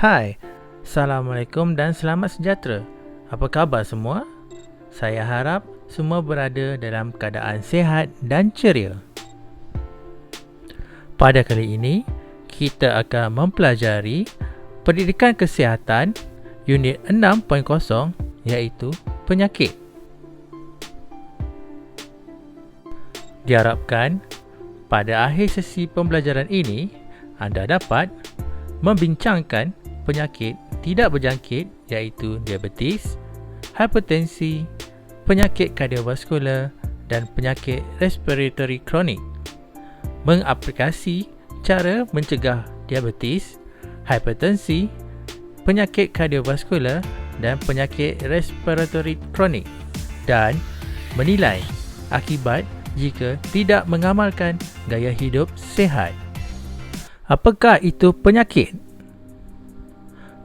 Hai, Assalamualaikum dan selamat sejahtera. Apa khabar semua? Saya harap semua berada dalam keadaan sihat dan ceria. Pada kali ini, kita akan mempelajari Pendidikan Kesihatan Unit 6.0 iaitu penyakit. Diharapkan pada akhir sesi pembelajaran ini, anda dapat membincangkan penyakit tidak berjangkit iaitu diabetes, hipertensi, penyakit kardiovaskular dan penyakit respiratory kronik. Mengaplikasi cara mencegah diabetes, hipertensi, penyakit kardiovaskular dan penyakit respiratory kronik dan menilai akibat jika tidak mengamalkan gaya hidup sihat. Apakah itu penyakit?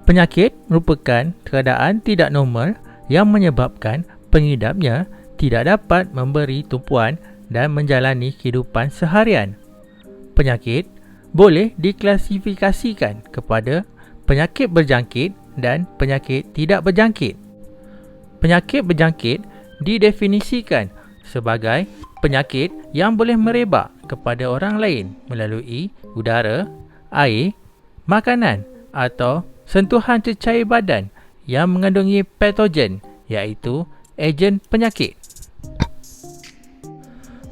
Penyakit merupakan keadaan tidak normal yang menyebabkan pengidapnya tidak dapat memberi tumpuan dan menjalani kehidupan seharian. Penyakit boleh diklasifikasikan kepada penyakit berjangkit dan penyakit tidak berjangkit. Penyakit berjangkit didefinisikan sebagai penyakit yang boleh merebak kepada orang lain melalui udara, air, makanan atau sentuhan cecair badan yang mengandungi patogen iaitu ejen penyakit.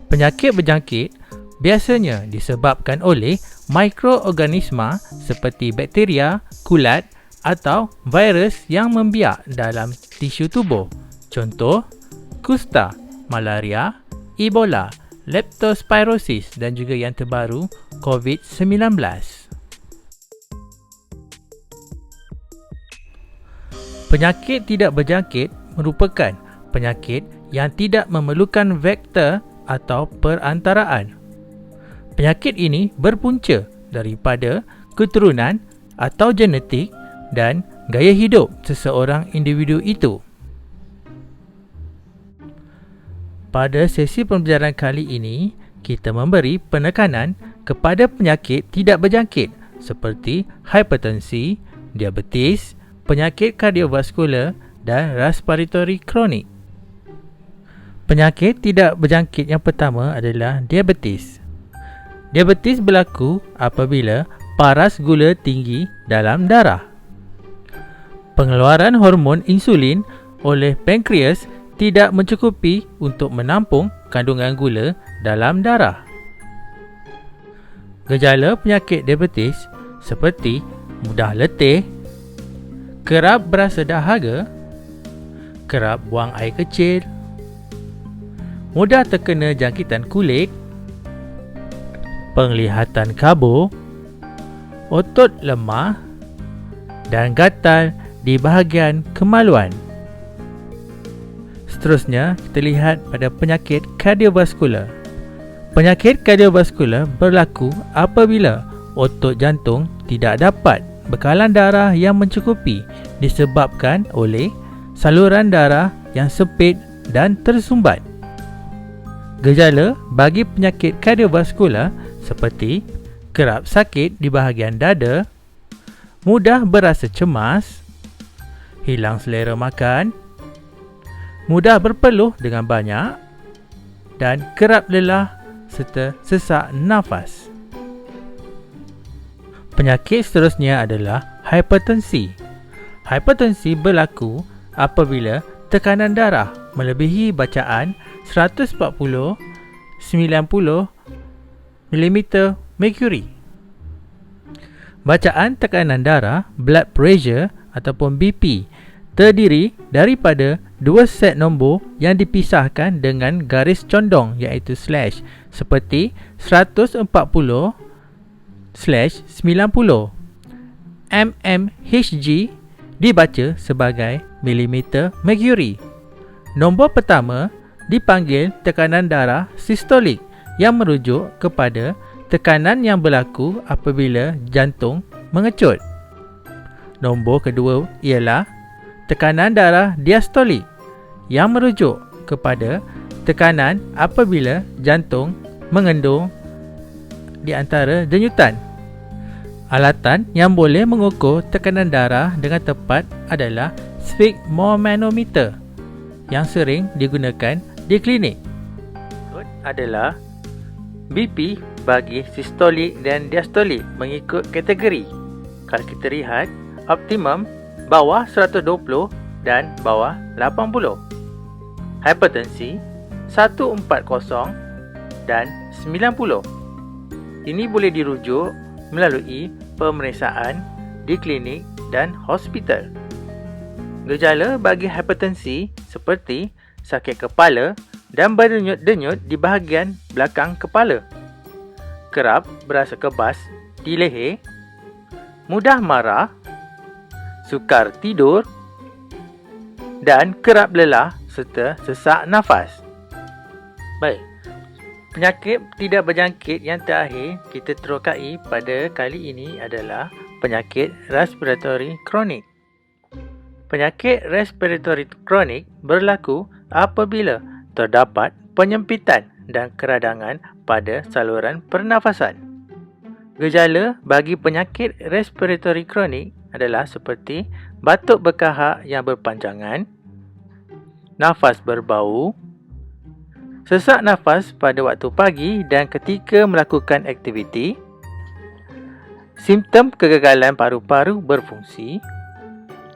Penyakit berjangkit biasanya disebabkan oleh mikroorganisma seperti bakteria, kulat atau virus yang membiak dalam tisu tubuh. Contoh, kusta, malaria, Ebola, leptospirosis dan juga yang terbaru COVID-19. Penyakit tidak berjangkit merupakan penyakit yang tidak memerlukan vektor atau perantaraan. Penyakit ini berpunca daripada keturunan atau genetik dan gaya hidup seseorang individu itu. Pada sesi pembelajaran kali ini, kita memberi penekanan kepada penyakit tidak berjangkit seperti hipertensi, diabetes, penyakit kardiovaskular dan respiratory kronik. Penyakit tidak berjangkit yang pertama adalah diabetes. Diabetes berlaku apabila paras gula tinggi dalam darah. Pengeluaran hormon insulin oleh pankreas tidak mencukupi untuk menampung kandungan gula dalam darah. Gejala penyakit diabetes seperti mudah letih, kerap berasa dahaga, kerap buang air kecil, mudah terkena jangkitan kulit, penglihatan kabur, otot lemah dan gatal di bahagian kemaluan. Seterusnya, kita lihat pada penyakit kardiovaskular. Penyakit kardiovaskular berlaku apabila otot jantung tidak dapat bekalan darah yang mencukupi disebabkan oleh saluran darah yang sempit dan tersumbat. Gejala bagi penyakit kardiovaskular seperti kerap sakit di bahagian dada, mudah berasa cemas, hilang selera makan, mudah berpeluh dengan banyak dan kerap lelah serta sesak nafas. Penyakit seterusnya adalah hipertensi. Hipertensi berlaku apabila tekanan darah melebihi bacaan 140/90 mm mercury. Bacaan tekanan darah, blood pressure ataupun BP, terdiri daripada dua set nombor yang dipisahkan dengan garis condong iaitu slash seperti 140/90 mmHg dibaca sebagai milimeter mercury. Nombor pertama dipanggil tekanan darah sistolik yang merujuk kepada tekanan yang berlaku apabila jantung mengecut. Nombor kedua ialah tekanan darah diastolik yang merujuk kepada tekanan apabila jantung mengendung di antara denyutan. Alatan yang boleh mengukur tekanan darah dengan tepat adalah sphygmomanometer yang sering digunakan di klinik. Adalah BP bagi sistolik dan diastolik mengikut kategori. Kalau kita lihat, optimum bawah 120 dan bawah 80. Hipertensi 140 dan 90. Ini boleh dirujuk melalui pemeriksaan di klinik dan hospital. Gejala bagi hipertensi seperti sakit kepala dan berdenyut-denyut di bahagian belakang kepala, kerap berasa kebas di leher, mudah marah, sukar tidur dan kerap lelah serta sesak nafas. Baik, penyakit tidak berjangkit yang terakhir kita terokai pada kali ini adalah penyakit respiratory kronik. Penyakit respiratory kronik berlaku apabila terdapat penyempitan dan keradangan pada saluran pernafasan. Gejala bagi penyakit respiratory kronik adalah seperti batuk berkahak yang berpanjangan, nafas berbau, sesak nafas pada waktu pagi dan ketika melakukan aktiviti, simptom kegagalan paru-paru berfungsi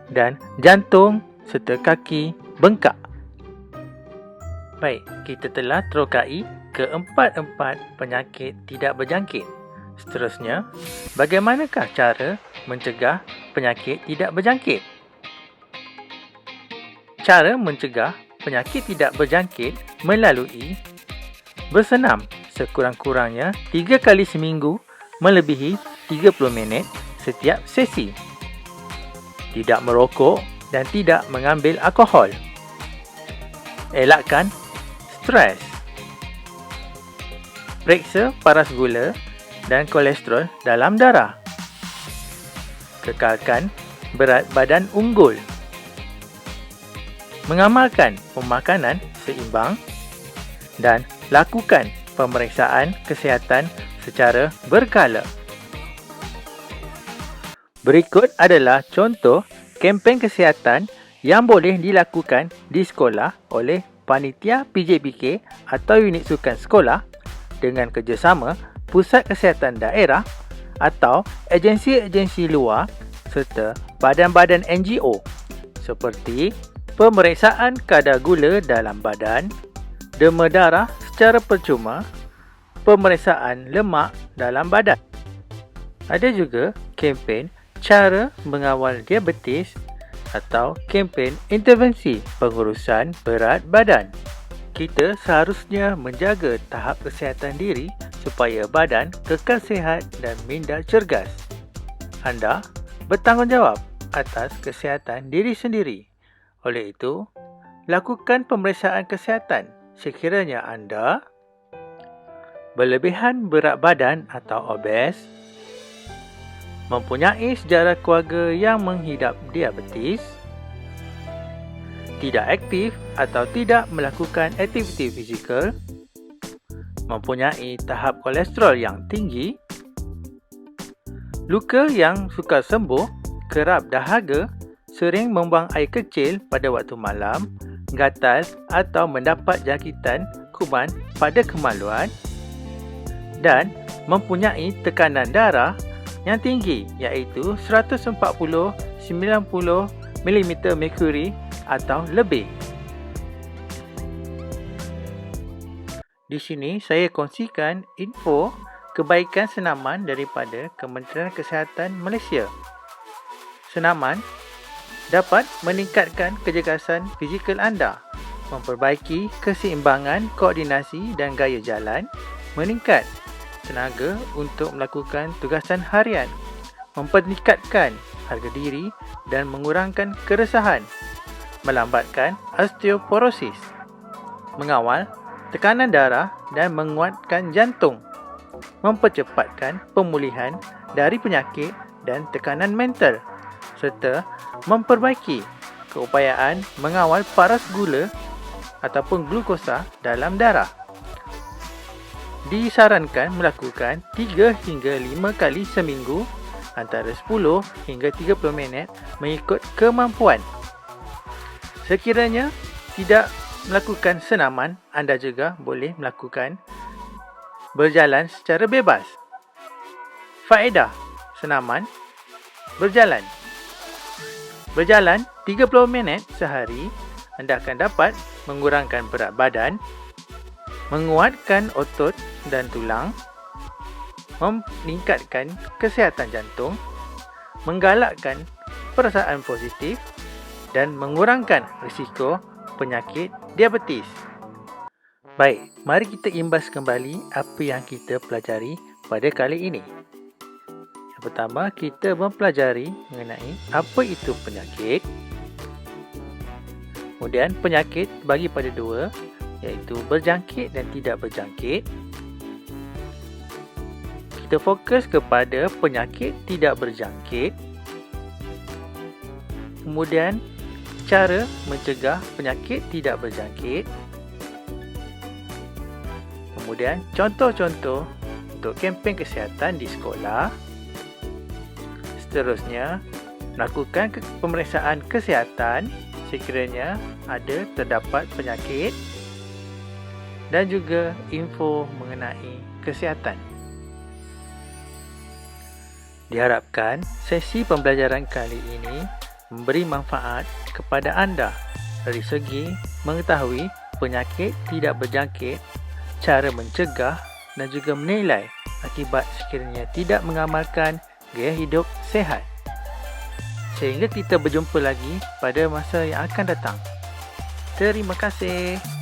dan jantung serta kaki bengkak. Baik, kita telah terokai keempat-empat penyakit tidak berjangkit. Seterusnya, bagaimanakah cara mencegah penyakit tidak berjangkit? Cara mencegah penyakit tidak berjangkit melalui bersenam sekurang-kurangnya 3 kali seminggu melebihi 30 minit setiap sesi. Tidak merokok dan tidak mengambil alkohol. Elakkan stres. Periksa paras gula dan kolesterol dalam darah. Kekalkan berat badan unggul. Mengamalkan pemakanan seimbang dan lakukan pemeriksaan kesihatan secara berkala. Berikut adalah contoh kempen kesihatan yang boleh dilakukan di sekolah oleh panitia PJBK atau unit sukan sekolah dengan kerjasama pusat kesihatan daerah atau agensi-agensi luar serta badan-badan NGO seperti pemeriksaan kadar gula dalam badan, dema darah secara percuma, pemeriksaan lemak dalam badan. Ada juga kempen cara mengawal diabetes atau kempen intervensi pengurusan berat badan. Kita seharusnya menjaga tahap kesihatan diri supaya badan kekal sihat dan minda cergas. Anda bertanggungjawab atas kesihatan diri sendiri. Oleh itu, lakukan pemeriksaan kesihatan sekiranya anda berlebihan berat badan atau obes, mempunyai sejarah keluarga yang menghidap diabetes, tidak aktif atau tidak melakukan aktiviti fizikal, mempunyai tahap kolesterol yang tinggi, luka yang sukar sembuh, kerap dahaga, sering membuang air kecil pada waktu malam, gatal atau mendapat jangkitan kuman pada kemaluan dan mempunyai tekanan darah yang tinggi iaitu 140-90 mm merkuri atau lebih. Di sini saya kongsikan info kebaikan senaman daripada Kementerian Kesihatan Malaysia. Senaman dapat meningkatkan kecergasan fizikal anda, memperbaiki keseimbangan koordinasi dan gaya jalan, meningkat tenaga untuk melakukan tugasan harian, mempeningkatkan harga diri dan mengurangkan keresahan, melambatkan osteoporosis, mengawal tekanan darah dan menguatkan jantung, mempercepatkan pemulihan dari penyakit dan tekanan mental, serta memperbaiki keupayaan mengawal paras gula ataupun glukosa dalam darah. Disarankan melakukan 3 hingga 5 kali seminggu antara 10 hingga 30 minit mengikut kemampuan. Sekiranya tidak melakukan senaman, anda juga boleh melakukan berjalan secara bebas. Faedah senaman berjalan. Berjalan 30 minit sehari, anda akan dapat mengurangkan berat badan, menguatkan otot dan tulang, meningkatkan kesihatan jantung, menggalakkan perasaan positif dan mengurangkan risiko penyakit diabetes. Baik, mari kita imbas kembali apa yang kita pelajari pada kali ini. Yang pertama, kita mempelajari mengenai apa itu penyakit. Kemudian, penyakit bagi pada dua, iaitu berjangkit dan tidak berjangkit. Kita fokus kepada penyakit tidak berjangkit. Kemudian, cara mencegah penyakit tidak berjangkit. Kemudian, contoh-contoh untuk kempen kesihatan di sekolah. Seterusnya, melakukan pemeriksaan kesihatan sekiranya ada terdapat penyakit dan juga info mengenai kesihatan. Diharapkan sesi pembelajaran kali ini memberi manfaat kepada anda dari segi mengetahui penyakit tidak berjangkit, cara mencegah dan juga menilai akibat sekiranya tidak mengamalkan gaya hidup sihat. Sehingga kita berjumpa lagi pada masa yang akan datang. Terima kasih.